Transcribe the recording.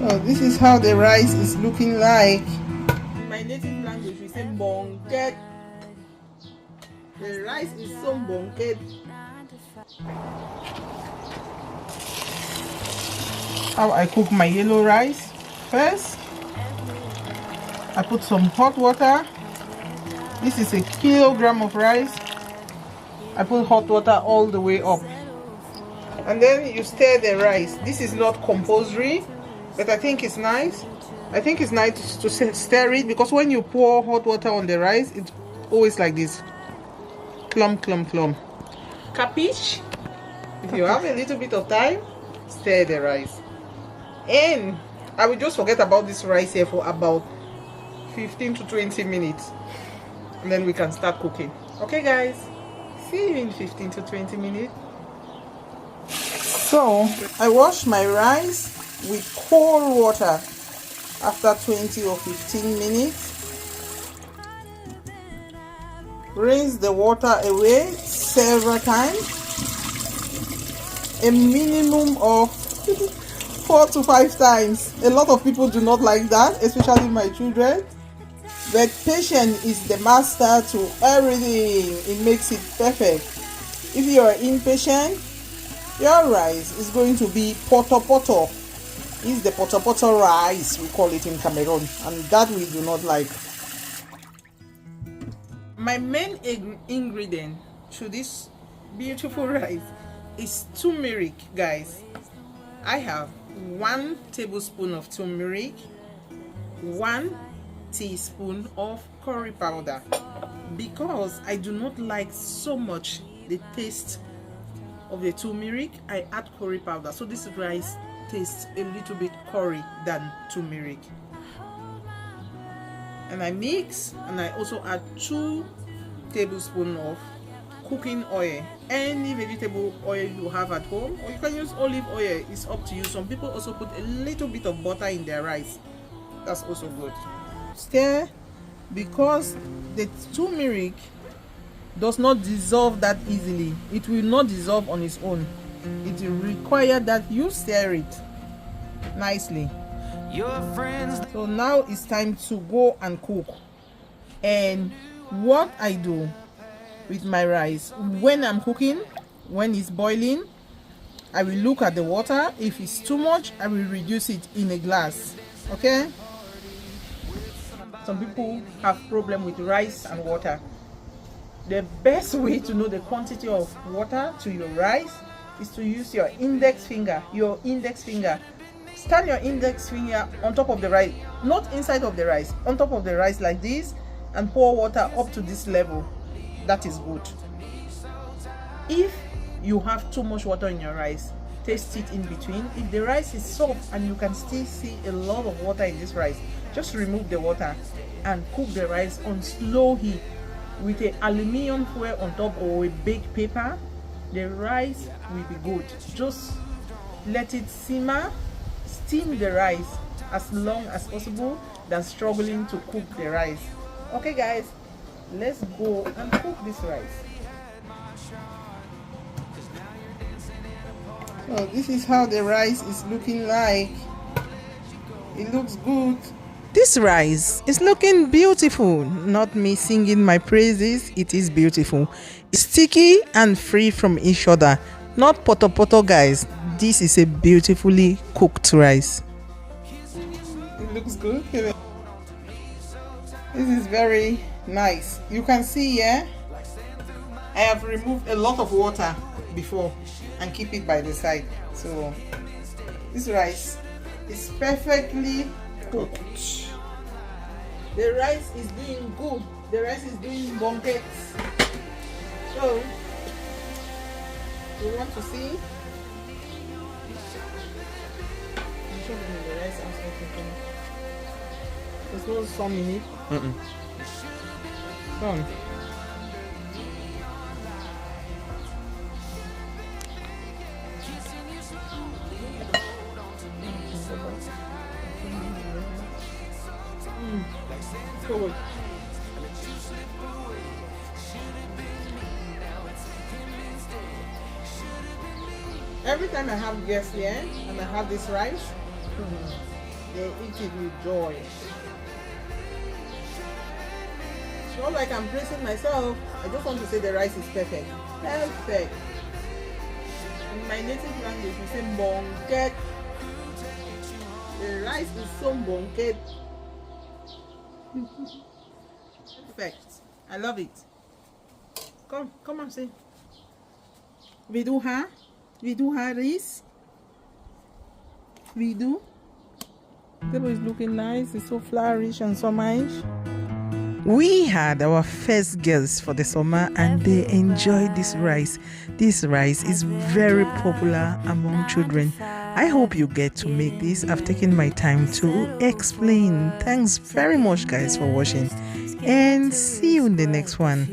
So this is how the rice is looking like. In my native language we say bonket. The rice is so bonket. How I cook my yellow rice. First, I put some hot water. This is a kilogram of rice. I put hot water all the way up. And then you stir the rice. This is not compulsory, but I think it's nice. I think it's nice to stir it because when you pour hot water on the rice, it's always like this. Clump, clump, clump. Capiche? If you have a little bit of time, stir the rice. And I will just forget about this rice here for about 15 to 20 minutes. And then we can start cooking. Okay guys, see you in 15 to 20 minutes. So I wash my rice with cold water after 20 or 15 minutes. Rinse the water away several times. A minimum of 4 to 5 times. A lot of people do not like that, especially my children. But patience is the master to everything. It makes it perfect. If you are impatient, your rice is going to be poto poto. It's the poto poto rice, we call it in Cameroon, and that we do not like. My main ingredient to this beautiful rice is turmeric, guys. I have 1 tablespoon of turmeric, 1 teaspoon of curry powder, because I do not like so much the taste of the turmeric. I add curry powder, so this rice tastes a little bit curry than turmeric. And I mix, and I also add 2 tablespoons of cooking oil, any vegetable oil you have at home, or you can use olive oil. It's up to you. Some people also put a little bit of butter in their rice. That's also good. Stir, because the turmeric does not dissolve that easily. It will not dissolve on its own. It will require that you stir it nicely. So now it's time to go and cook. And what I do with my rice, when I'm cooking, when it's boiling, I will look at the water. If it's too much, I will reduce it in a glass. Okay? Some people have problem with rice and water. The best way to know the quantity of water to your rice is to use your index finger. Stand your index finger on top of the rice, not inside of the rice, on top of the rice like this, and pour water up to this level. That is good. If you have too much water in your rice, taste it in between. If the rice is soft and you can still see a lot of water in this rice, just remove the water and cook the rice on slow heat with an aluminium foil on top or a baked paper. The rice will be good. Just let it simmer. Steam the rice as long as possible than struggling to cook the rice. Okay guys, let's go and cook this rice. So this is how the rice is looking like. It looks good. This rice is looking beautiful. Not me singing my praises, it is beautiful. It's sticky and free from each other. Not poto poto, guys. This is a beautifully cooked rice. It looks good. This is very nice. You can see here, I have removed a lot of water before and keep it by the side. So this rice is perfectly cooked. The rice is doing good. The rice is doing bunkets. So you want to see? I'm sure the rice outside cooking. There's no some in it. Some. Cool. Every time I have guests here and I have this rice, They eat it with joy. It's not like I'm praising myself. I just want to say the rice is perfect. Perfect. In my native language, we say bonket. The rice is so bonket. Perfect. I love it. Come and see. We do rice. We do. Table is looking nice. It's so flourish and summerish. We had our first girls for the summer and they enjoyed this rice. This rice is very popular among children. I hope you get to make this. I've taken my time to explain. Thanks very much guys for watching and see you in the next one.